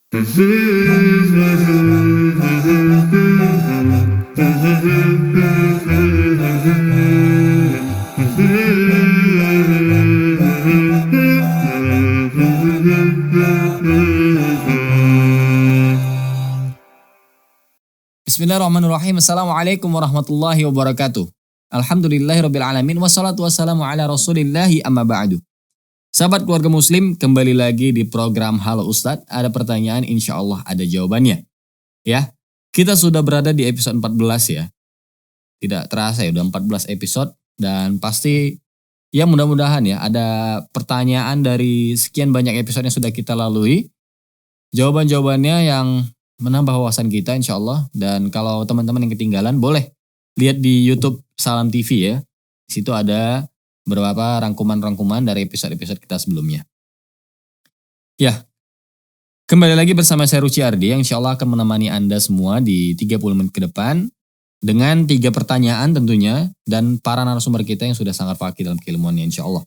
Bismillahirrahmanirrahim. Assalamualaikum warahmatullahi wabarakatuh. Alhamdulillahirrabbilalamin. Wassalatu wassalamu ala rasulillahi amma ba'du. Sahabat keluarga muslim, kembali lagi di program Halo Ustadz. Ada pertanyaan, insya Allah ada jawabannya. Ya, kita sudah berada di episode 14 ya. Tidak terasa ya, udah 14 episode. Dan pasti ya mudah-mudahan ya ada pertanyaan dari sekian banyak episode yang sudah kita lalui. Jawaban-jawabannya yang menambah wawasan kita insya Allah. Dan kalau teman-teman yang ketinggalan boleh lihat di YouTube Salam TV ya. Di situ ada beberapa rangkuman-rangkuman dari episode-episode kita sebelumnya. Ya, kembali lagi bersama saya Ruci Ardi yang insya Allah akan menemani Anda semua di 30 menit ke depan. Dengan 3 pertanyaan tentunya dan para narasumber kita yang sudah sangat fakih dalam keilmuannya insya Allah.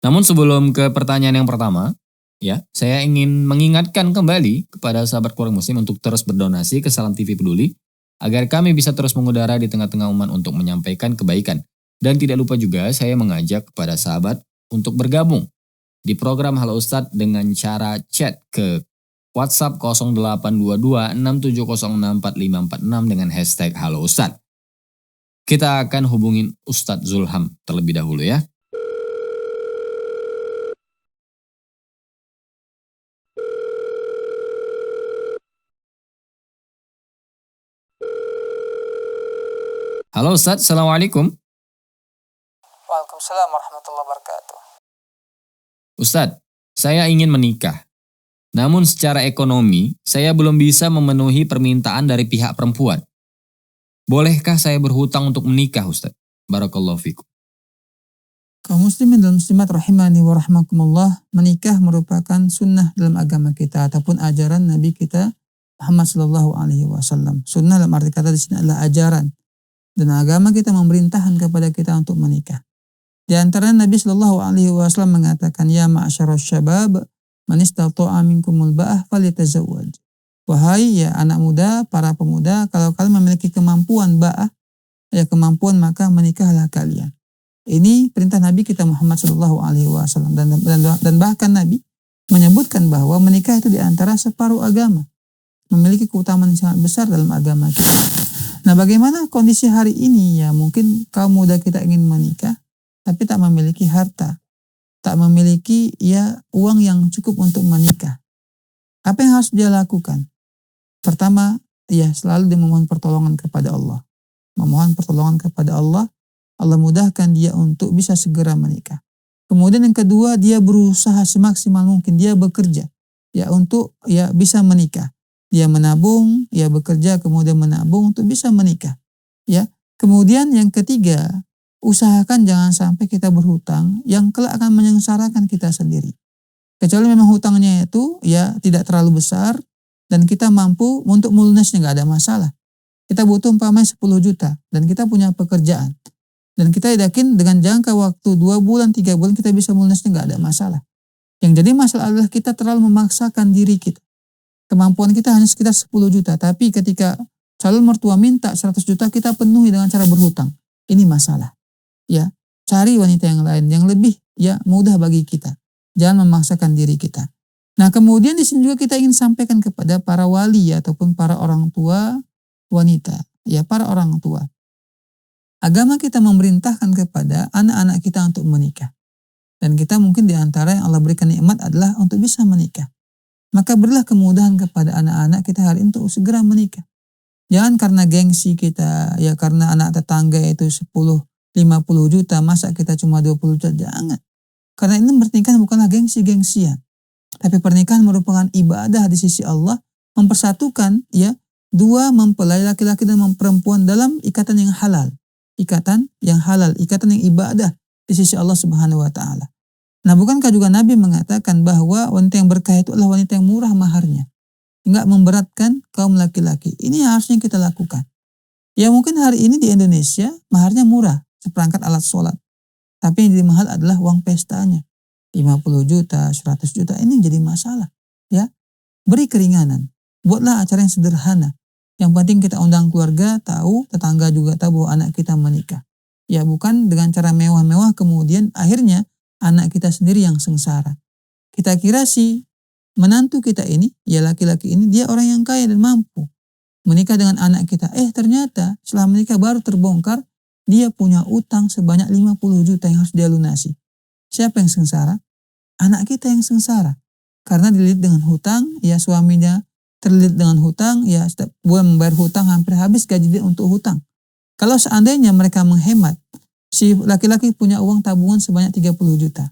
Namun sebelum ke pertanyaan yang pertama, ya, saya ingin mengingatkan kembali kepada sahabat keluarga muslim untuk terus berdonasi ke Salam TV Peduli agar kami bisa terus mengudara di tengah-tengah umat untuk menyampaikan kebaikan. Dan tidak lupa juga saya mengajak kepada sahabat untuk bergabung di program Halo Ustadz dengan cara chat ke WhatsApp 082267064546 dengan hashtag Halo Ustadz. Kita akan hubungin Ustadz Zulham terlebih dahulu ya. Halo Ustadz, Assalamualaikum. Waalaikumsalam warahmatullahi wabarakatuh. Ustadz, saya ingin menikah. Namun secara ekonomi, saya belum bisa memenuhi permintaan dari pihak perempuan. Bolehkah saya berhutang untuk menikah, Ustadz? Barakallahu fikum. Kaum muslimin dan muslimat rahimani wa rahmakumullah, menikah merupakan sunnah dalam agama kita ataupun ajaran Nabi kita Muhammad sallallahu alaihi wasallam. Sunnah dalam arti kata di sini adalah ajaran. Dan agama kita memerintahkan kepada kita untuk menikah. Di antara Nabi sallallahu alaihi wasallam mengatakan, ya ma'asyarus syabab, man istata'a minkumul ba'ah falyatazawwaj. Wahai ya anak muda, para pemuda, kalau kalian memiliki kemampuan ba'ah, ya kemampuan, maka menikahlah kalian. Ini perintah Nabi kita Muhammad sallallahu alaihi wasallam dan bahkan Nabi menyebutkan bahwa menikah itu di antara separuh agama. Memiliki keutamaan yang sangat besar dalam agama kita. Nah, bagaimana kondisi hari ini ya? Mungkin kaum muda kita ingin menikah tapi tak memiliki harta. Tak memiliki ya uang yang cukup untuk menikah. Apa yang harus dia lakukan? Pertama, ya selalu dia memohon pertolongan kepada Allah. Memohon pertolongan kepada Allah. Allah mudahkan dia untuk bisa segera menikah. Kemudian yang kedua, dia berusaha semaksimal mungkin. Dia bekerja ya untuk ya bisa menikah. Dia menabung, dia bekerja kemudian menabung untuk bisa menikah. Ya. Kemudian yang ketiga, usahakan jangan sampai kita berhutang yang kelak akan menyengsarakan kita sendiri. Kecuali memang hutangnya itu ya tidak terlalu besar dan kita mampu untuk melunasnya, nggak ada masalah. Kita butuh umpamanya 10 juta dan kita punya pekerjaan. Dan kita yakin dengan jangka waktu 2 bulan, 3 bulan kita bisa melunasnya, nggak ada masalah. Yang jadi masalah adalah kita terlalu memaksakan diri kita. Kemampuan kita hanya sekitar 10 juta. Tapi ketika calon mertua minta 100 juta kita penuhi dengan cara berhutang. Ini masalah. Ya, cari wanita yang lain yang lebih ya mudah bagi kita. Jangan memaksakan diri kita. Nah, kemudian di sini juga kita ingin sampaikan kepada para wali ya, ataupun para orang tua wanita, ya para orang tua. Agama kita memerintahkan kepada anak-anak kita untuk menikah. Dan kita mungkin di antara yang Allah berikan nikmat adalah untuk bisa menikah. Maka berilah kemudahan kepada anak-anak kita hari ini untuk segera menikah. Jangan karena gengsi kita, ya karena anak tetangga itu 50 juta, masa kita cuma 20 juta, jangan. Karena ini pernikahan bukanlah gengsi-gengsian. Tapi pernikahan merupakan ibadah di sisi Allah, mempersatukan ya dua mempelai laki-laki dan perempuan dalam ikatan yang halal. Ikatan yang halal, ikatan yang ibadah di sisi Allah Subhanahu wa taala. Nah, bukankah juga Nabi mengatakan bahwa wanita yang berkah itu adalah wanita yang murah maharnya. Enggak memberatkan kaum laki-laki. Ini harusnya kita lakukan. Ya mungkin hari ini di Indonesia maharnya murah, seperangkat alat sholat. Tapi yang jadi mahal adalah uang pestanya. 50 juta, 100 juta, ini jadi masalah. Ya, beri keringanan. Buatlah acara yang sederhana. Yang penting kita undang keluarga, tahu, tetangga juga tahu bahwa anak kita menikah. Ya bukan dengan cara mewah-mewah kemudian akhirnya anak kita sendiri yang sengsara. Kita kira si menantu kita ini, ya laki-laki ini dia orang yang kaya dan mampu menikah dengan anak kita. Ternyata setelah menikah baru terbongkar dia punya utang sebanyak 50 juta yang harus dia lunasi. Siapa yang sengsara? Anak kita yang sengsara. Karena dililit dengan hutang, ya suaminya terlilit dengan hutang, ya setiap bulan membayar hutang hampir habis gaji dia untuk hutang. Kalau seandainya mereka menghemat, si laki-laki punya uang tabungan sebanyak 30 juta.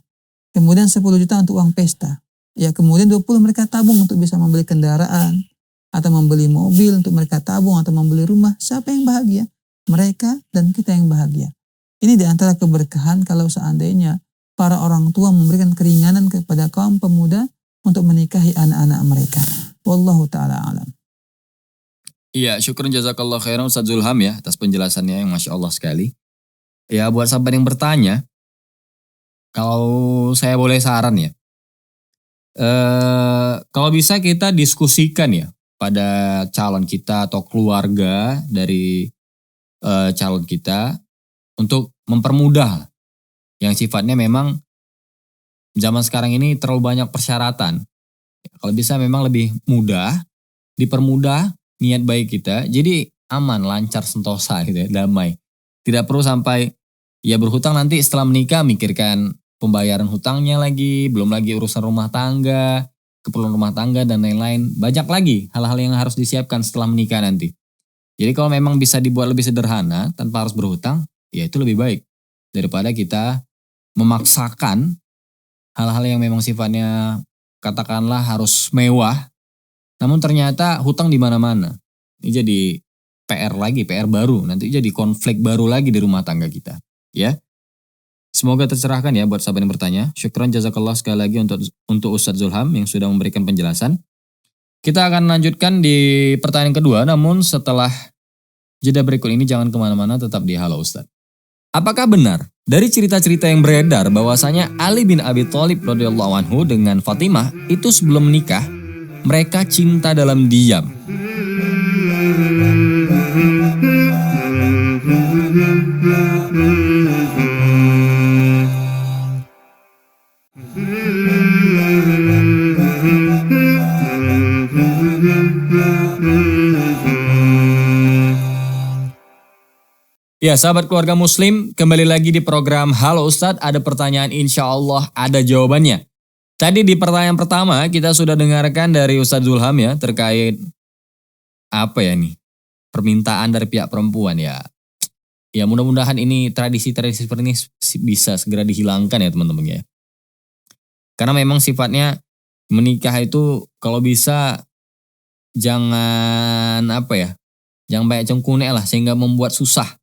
Kemudian 10 juta untuk uang pesta. Ya kemudian 20 mereka tabung untuk bisa membeli kendaraan atau membeli mobil untuk mereka tabung atau membeli rumah. Siapa yang bahagia? Mereka dan kita yang bahagia. Ini diantara keberkahan kalau seandainya para orang tua memberikan keringanan kepada kaum pemuda untuk menikahi anak-anak mereka. Wallahu ta'ala alam. Iya, syukur jazakallah khairan Ustaz Zulham ya atas penjelasannya yang Masya Allah sekali. Ya buat sahabat yang bertanya, kalau saya boleh saran ya, kalau bisa kita diskusikan ya pada calon kita atau keluarga dari calon kita untuk mempermudah yang sifatnya memang zaman sekarang ini terlalu banyak persyaratan. Kalau bisa memang lebih mudah, dipermudah niat baik kita, jadi aman, lancar, sentosa gitu ya, damai. Tidak perlu sampai ya berhutang nanti setelah menikah mikirkan pembayaran hutangnya lagi, belum lagi urusan rumah tangga, keperluan rumah tangga dan lain-lain. Banyak lagi hal-hal yang harus disiapkan setelah menikah nanti. Jadi kalau memang bisa dibuat lebih sederhana tanpa harus berhutang, ya itu lebih baik daripada kita memaksakan hal-hal yang memang sifatnya katakanlah harus mewah, namun ternyata hutang di mana-mana. Ini jadi PR lagi, PR baru. Nanti jadi konflik baru lagi di rumah tangga kita. Ya, semoga tercerahkan ya buat sahabat yang bertanya. Syukran jazakallah sekali lagi untuk Ustadz Zulham yang sudah memberikan penjelasan. Kita akan lanjutkan di pertanyaan kedua, namun setelah jeda berikut ini jangan kemana-mana, tetap di Halo Ustadz. Apakah benar dari cerita-cerita yang beredar bahwasanya Ali bin Abi Thalib radhiyallahu anhu dengan Fatimah itu sebelum menikah mereka cinta dalam diam? Ya sahabat keluarga muslim, kembali lagi di program Halo Ustadz, ada pertanyaan insya Allah ada jawabannya. Tadi di pertanyaan pertama kita sudah dengarkan dari Ustadz Zulham ya terkait apa ya nih, permintaan dari pihak perempuan ya. Ya mudah-mudahan ini tradisi-tradisi seperti ini bisa segera dihilangkan ya teman-teman ya. Karena memang sifatnya menikah itu kalau bisa jangan jangan banyak cengkunek lah sehingga membuat susah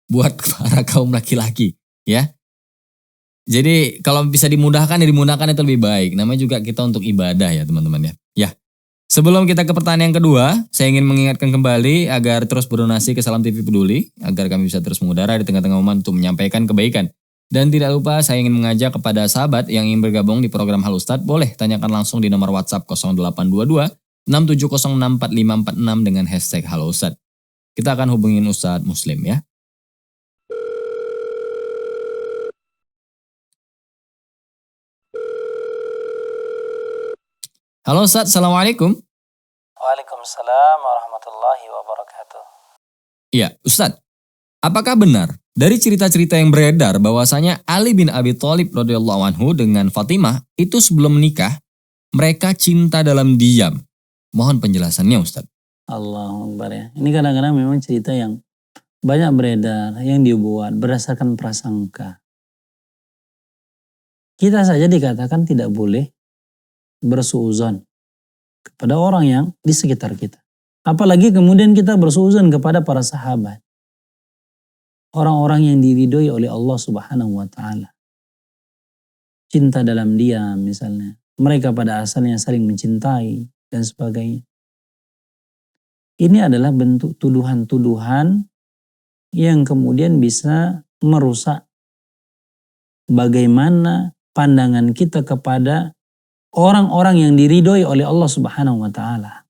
buat para kaum laki-laki ya. Jadi kalau bisa dimudahkan ya dimudahkan itu lebih baik. Namanya juga kita untuk ibadah ya teman-teman ya. Ya. Sebelum kita ke pertanyaan yang kedua, saya ingin mengingatkan kembali agar terus berdonasi ke Salam TV Peduli agar kami bisa terus mengudara di tengah-tengah umat untuk menyampaikan kebaikan. Dan tidak lupa saya ingin mengajak kepada sahabat yang ingin bergabung di program Halo Ustadz, boleh tanyakan langsung di nomor WhatsApp 0822 67064546 dengan hashtag Halo Ustadz. Kita akan hubungin Ustadz Muslim ya. Halo Ustadz, Assalamualaikum. Waalaikumsalam warahmatullahi wabarakatuh. Iya, Ustadz, apakah benar dari cerita-cerita yang beredar bahwasanya Ali bin Abi Thalib radhiyallahu anhu dengan Fatimah itu sebelum menikah mereka cinta dalam diam? Mohon penjelasannya Ustadz. Allahu Akbar ya. Ini kadang-kadang memang cerita yang banyak beredar, yang dibuat berdasarkan prasangka. Kita saja dikatakan tidak boleh bersuuzon kepada orang yang di sekitar kita. Apalagi kemudian kita bersuuzon kepada para sahabat. Orang-orang yang diridhoi oleh Allah Subhanahu wa taala. Cinta dalam diam misalnya. Mereka pada asalnya saling mencintai dan sebagainya. Ini adalah bentuk tuduhan-tuduhan yang kemudian bisa merusak bagaimana pandangan kita kepada orang-orang yang diridhoi oleh Allah Subhanahu wa taala.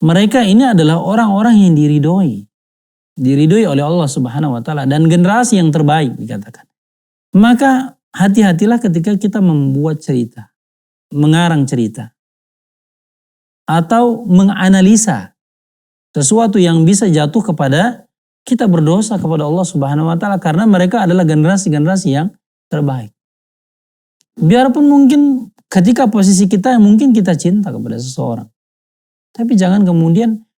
Mereka ini adalah orang-orang yang diridhoi oleh Allah Subhanahu wa taala dan generasi yang terbaik dikatakan. Maka hati-hatilah ketika kita membuat cerita, mengarang cerita atau menganalisa sesuatu yang bisa jatuh kepada kita berdosa kepada Allah Subhanahu wa taala karena mereka adalah generasi-generasi yang terbaik. Biarpun mungkin ketika posisi kita mungkin kita cinta kepada seseorang. Tapi jangan kemudian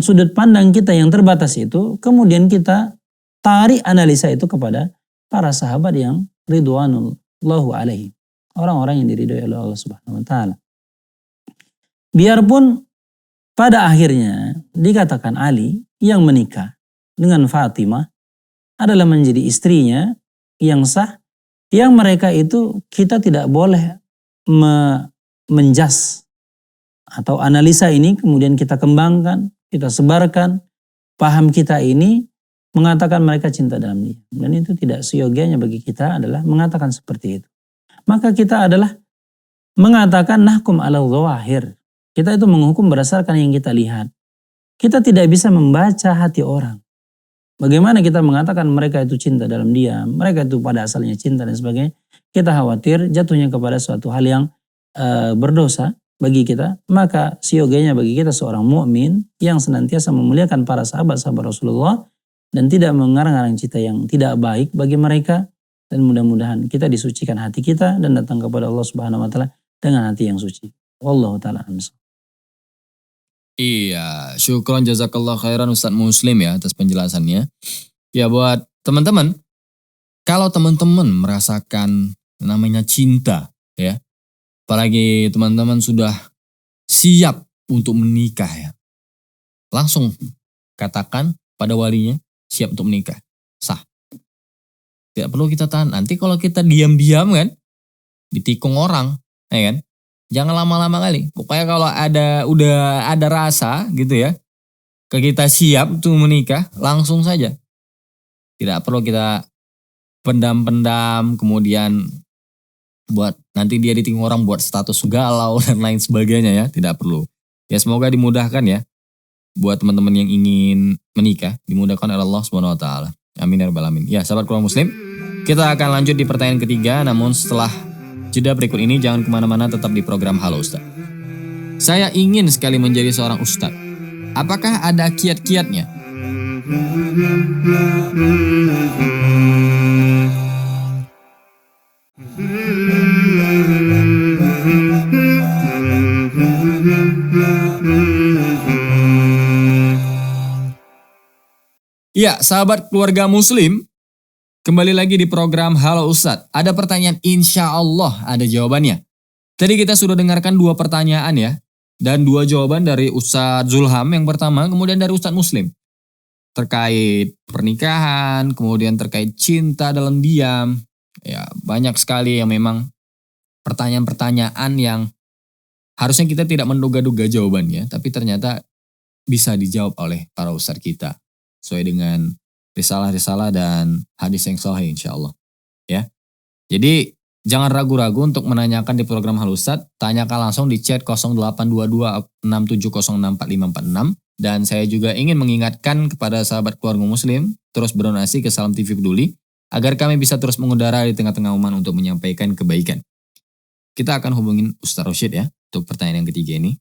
sudut pandang kita yang terbatas itu, kemudian kita tarik analisa itu kepada para sahabat yang ridwanullahu alaihi. Orang-orang yang diridhoi oleh Allah Subhanahu wa taala. Biarpun pada akhirnya dikatakan Ali yang menikah dengan Fatimah adalah menjadi istrinya yang sah, yang mereka itu kita tidak boleh menjas atau analisa ini kemudian kita kembangkan, kita sebarkan, paham kita ini mengatakan mereka cinta dalam dia. Dan itu tidak seyogianya bagi kita adalah mengatakan seperti itu. Maka kita adalah mengatakan nahkum ala dhawahir. Kita itu menghukum berdasarkan yang kita lihat. Kita tidak bisa membaca hati orang. Bagaimana kita mengatakan mereka itu cinta dalam diam, mereka itu pada asalnya cinta dan sebagainya. Kita khawatir jatuhnya kepada suatu hal yang berdosa bagi kita. Maka sioganya bagi kita seorang mukmin yang senantiasa memuliakan para sahabat-sahabat Rasulullah dan tidak mengarang-arang cita yang tidak baik bagi mereka. Dan mudah-mudahan kita disucikan hati kita dan datang kepada Allah Subhanahu wa taala dengan hati yang suci. Wallahu taala a'lam. Iya, syukron jazakallah khairan Ustadz Muslim ya atas penjelasannya. Ya buat teman-teman, kalau teman-teman merasakan namanya cinta ya, apalagi teman-teman sudah siap untuk menikah ya, langsung katakan pada walinya siap untuk menikah, sah. Tidak perlu kita tahan. Nanti kalau kita diam-diam kan, ditikung orang, ya kan? Jangan lama-lama kali. Pokoknya kalau udah ada rasa gitu ya, kita siap untuk menikah, langsung saja. Tidak perlu kita pendam-pendam, kemudian buat nanti dia ditinggung orang buat status galau dan lain sebagainya ya. Tidak perlu. Ya semoga dimudahkan ya buat teman-teman yang ingin menikah, dimudahkan oleh Allah Subhanahu wa taala. Amin ya rabbal alamin. Ya sahabat keluarga muslim, kita akan lanjut di pertanyaan ketiga, namun setelah jeda berikut ini jangan kemana-mana, tetap di program Halo Ustaz. Saya ingin sekali menjadi seorang Ustaz. Apakah ada kiat-kiatnya? Ya, sahabat keluarga muslim, kembali lagi di program Halo Ustadz. Ada pertanyaan, insya Allah ada jawabannya. Tadi kita sudah dengarkan 2 pertanyaan ya. Dan 2 jawaban dari Ustadz Zulham yang pertama, kemudian dari Ustadz Muslim. Terkait pernikahan, kemudian terkait cinta dalam diam. Ya, banyak sekali yang memang pertanyaan-pertanyaan yang harusnya kita tidak menduga-duga jawabannya. Tapi ternyata bisa dijawab oleh para ustadz kita. Sesuai dengan risalah-risalah dan hadis yang sahih insya Allah. Ya. Jadi jangan ragu-ragu untuk menanyakan di program Halo Ustaz. Tanyakan langsung di chat 082267064546. Dan saya juga ingin mengingatkan kepada sahabat keluarga muslim terus berdonasi ke Salam TV Peduli agar kami bisa terus mengudara di tengah-tengah umat untuk menyampaikan kebaikan. Kita akan hubungin Ustaz Rosyid ya untuk pertanyaan yang ketiga ini.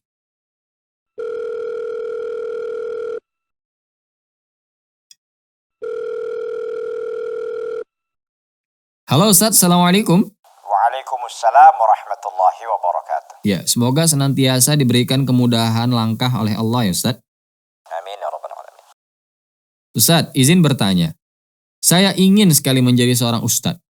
Halo Ustaz, Assalamualaikum. Waalaikumsalam warahmatullahi wabarakatuh. Ya, semoga senantiasa diberikan kemudahan langkah oleh Allah ya Ustaz. Amin ya rabbal alamin. Ustaz, izin bertanya. Saya ingin sekali menjadi seorang Ustaz.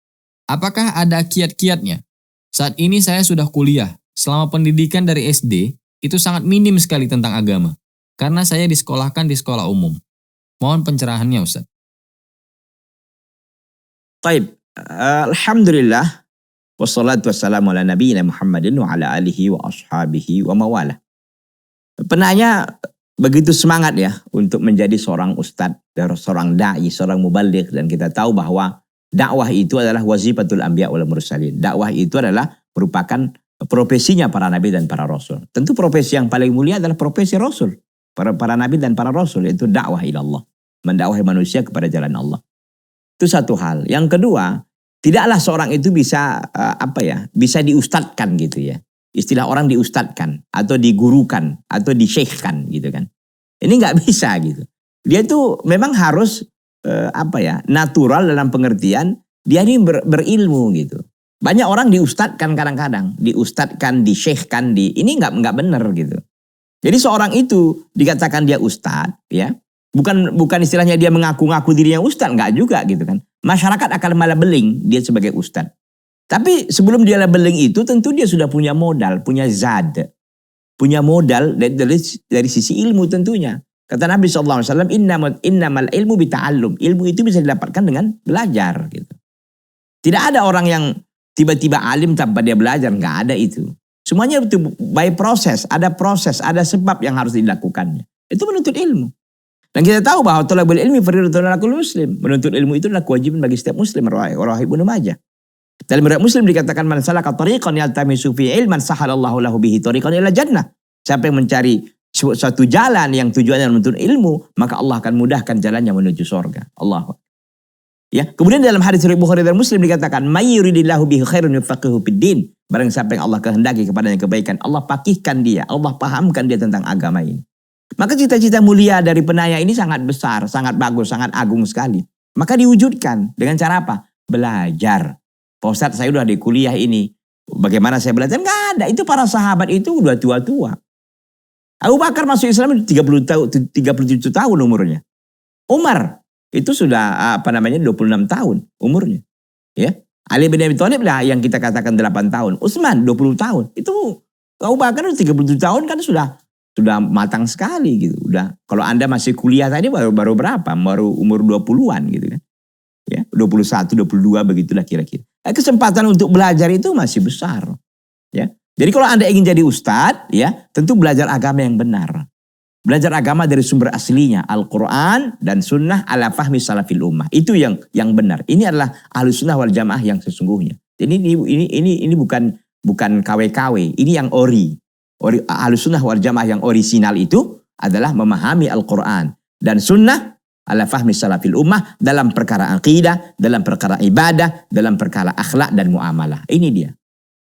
Apakah ada kiat-kiatnya? Saat ini saya sudah kuliah. Selama pendidikan dari SD, itu sangat minim sekali tentang agama. Karena saya disekolahkan di sekolah umum. Mohon pencerahannya Ustaz. Taib. Alhamdulillah. Wassalatu wassalamu ala nabiyina Muhammadin wa ala alihi wa ashabihi wa mawala. Penanya begitu semangat ya untuk menjadi seorang ustadz, seorang da'i, seorang mubaligh. Dan kita tahu bahwa dakwah itu adalah wazifatul anbiya wal mursalin. Dakwah itu adalah merupakan profesinya para nabi dan para rasul. Tentu profesi yang paling mulia adalah profesi rasul. Para nabi dan para rasul, yaitu dakwah ilallah. Mendakwahi manusia kepada jalan Allah. Itu satu hal. Yang kedua, tidaklah seorang itu bisa bisa diustadkan gitu ya. Istilah orang diustadkan atau digurukan atau disyekhkan gitu kan. Ini nggak bisa gitu. Dia tuh memang harus natural dalam pengertian dia ini berilmu gitu. Banyak orang diustadkan kadang-kadang, diustadkan, disyekhkan, ini nggak benar gitu. Jadi seorang itu dikatakan dia ustad, ya, bukan istilahnya dia mengaku-ngaku dirinya ustad, nggak juga gitu kan. Masyarakat akan labeling dia sebagai ustad. Tapi sebelum dia labeling itu tentu dia sudah punya modal, punya zad, punya modal dari sisi ilmu tentunya. Kata Nabi SAW, innamal ilmu bita'allum. Ilmu itu bisa didapatkan dengan belajar gitu. Tidak ada orang yang tiba-tiba alim tanpa dia belajar, nggak ada itu. Semuanya itu by proses, ada sebab yang harus dilakukannya. Itu menuntut ilmu. Dan kita tahu bahwa thalabul ilmi fardhun 'ala kulli muslim. Menuntut ilmu itu adalah kewajiban bagi setiap muslim, rawahu Ibnu Majah. Dalam riwayat Muslim dikatakan man salaka tariqan yaltamisu fi ilman sahalallahu lahu bihi tariqan ila jannah. Siapa yang mencari suatu jalan yang tujuannya menuntut ilmu, maka Allah akan mudahkan jalannya menuju surga. Allah. Ya, kemudian dalam hadis riwayat Bukhari dan Muslim dikatakan may yuridillahu bihi khairan yufaqihu fid din. Barang siapa yang Allah kehendaki kepadanya kebaikan, Allah pakihkan dia, Allah pahamkan dia tentang agama ini. Maka cita-cita mulia dari penanya ini sangat besar, sangat bagus, sangat agung sekali. Maka diwujudkan dengan cara apa? Belajar. Pak Ustadz, saya udah di kuliah ini. Bagaimana saya belajar? Enggak ada. Itu para sahabat itu udah tua-tua. Abu Bakar masuk Islam 37 tahun umurnya. Umar itu sudah 26 tahun umurnya. Ya. Ali bin Abi Thalib lah yang kita katakan 8 tahun. Utsman 20 tahun. Itu Abu Bakar 37 tahun kan sudah matang sekali gitu. Udah, kalau Anda masih kuliah tadi baru berapa? Baru umur 20-an gitu kan. Ya, 21, 22 begitulah kira-kira. Kesempatan untuk belajar itu masih besar. Ya. Jadi kalau Anda ingin jadi ustadz, ya, tentu belajar agama yang benar. Belajar agama dari sumber aslinya, Al-Quran dan Sunnah ala fahmi salafil ummah. Itu yang benar. Ini adalah Ahlus Sunnah wal Jamaah yang sesungguhnya. Jadi ini bukan KW-KW. Ini yang ori. Ahlus Sunnah wal Jamaah yang orisinal itu adalah memahami Al-Quran dan Sunnah ala fahmi salafil ummah dalam perkara akidah, dalam perkara ibadah, dalam perkara akhlak dan muamalah. Ini dia.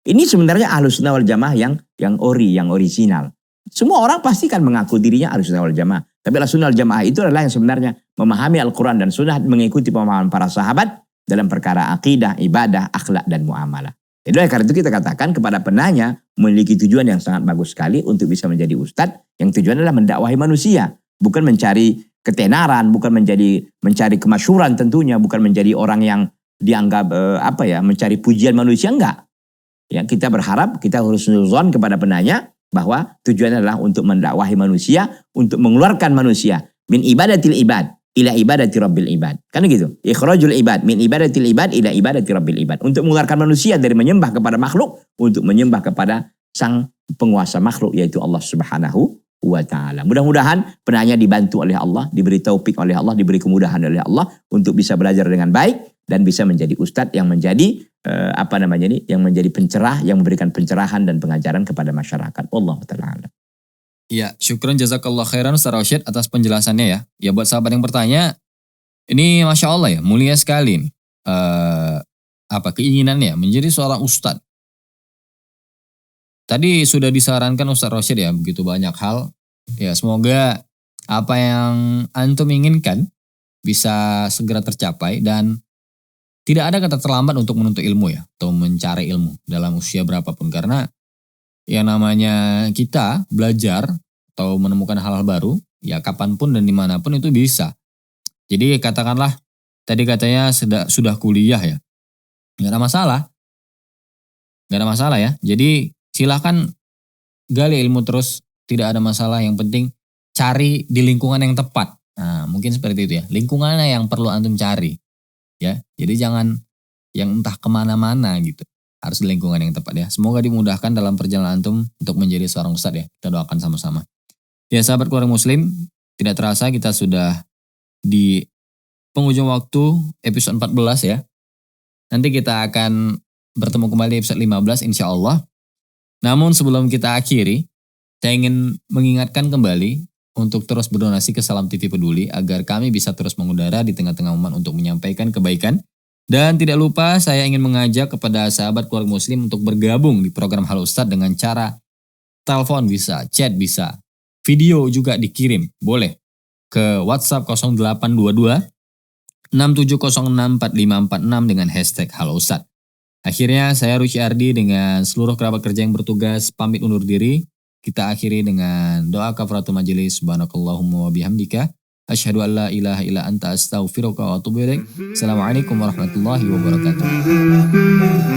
Ini sebenarnya Ahlus Sunnah wal Jamaah yang orisinal. Semua orang pasti kan mengaku dirinya Ahlus Sunnah wal Jamaah. Tapi Ahlus Sunnah wal Jamaah itu adalah yang sebenarnya memahami Al-Quran dan Sunnah, mengikuti pemahaman para sahabat dalam perkara akidah, ibadah, akhlak dan muamalah. Jadi karena itu kita katakan kepada penanya memiliki tujuan yang sangat bagus sekali untuk bisa menjadi ustadz, yang tujuan adalah mendakwahi manusia, bukan mencari ketenaran, bukan mencari kemasyhuran tentunya, bukan menjadi orang yang dianggap mencari pujian manusia, enggak. Ya, kita berharap, kita harus nuzon kepada penanya bahwa tujuannya adalah untuk mendakwahi manusia, untuk mengeluarkan manusia min ibadatil ibad ila ibadati rabbil ibad. Kan gitu. Ikhrajul ibad min ibadatil ibad ila ibadati rabbil ibad. Untuk mengeluarkan manusia dari menyembah kepada makhluk untuk menyembah kepada sang penguasa makhluk, yaitu Allah Subhanahu wa ta'ala. Mudah-mudahan penanya dibantu oleh Allah, diberi taufik oleh Allah, diberi kemudahan oleh Allah untuk bisa belajar dengan baik dan bisa menjadi ustadz yang menjadi yang menjadi pencerah, yang memberikan pencerahan dan pengajaran kepada masyarakat. Allah ta'ala. Ya, syukran jazakallah khairan Ustaz Rashid atas penjelasannya ya. Ya, buat sahabat yang bertanya, ini Masya Allah ya, mulia sekali nih. Keinginannya menjadi seorang ustadz. Tadi sudah disarankan Ustaz Rashid ya, begitu banyak hal. Ya, semoga apa yang antum inginkan bisa segera tercapai dan tidak ada kata terlambat untuk menuntut ilmu ya, atau mencari ilmu dalam usia berapapun. Karena yang namanya kita belajar atau menemukan hal-hal baru, ya kapanpun dan dimanapun itu bisa. Jadi katakanlah, tadi katanya sudah kuliah ya, nggak ada masalah ya. Jadi silahkan gali ilmu terus, tidak ada masalah. Yang penting cari di lingkungan yang tepat. Nah, mungkin seperti itu ya, lingkungannya yang perlu antum cari. Ya, jadi jangan yang entah kemana-mana gitu. Harus di lingkungan yang tepat ya. Semoga dimudahkan dalam perjalanan antum untuk menjadi seorang ustadz ya. Kita doakan sama-sama. Ya sahabat keluarga muslim, tidak terasa kita sudah di penghujung waktu episode 14 ya. Nanti kita akan bertemu kembali episode 15 insya Allah. Namun sebelum kita akhiri, saya ingin mengingatkan kembali untuk terus berdonasi ke Salam TV Peduli agar kami bisa terus mengudara di tengah-tengah umat untuk menyampaikan kebaikan. Dan tidak lupa saya ingin mengajak kepada sahabat keluarga muslim untuk bergabung di program Halo Ustadz dengan cara telepon bisa, chat bisa, video juga dikirim, boleh ke WhatsApp 0822 67064546 dengan hashtag Halo Ustadz. Akhirnya saya Rusy Ardi dengan seluruh kerabat kerja yang bertugas pamit undur diri. Kita akhiri dengan doa kafaratul majelis. Subhanakallahumma wa bihamdika asyhadu an la ilaha illa anta astaghfiruka wa atubu ilaik. Assalamualaikum warahmatullahi wabarakatuh.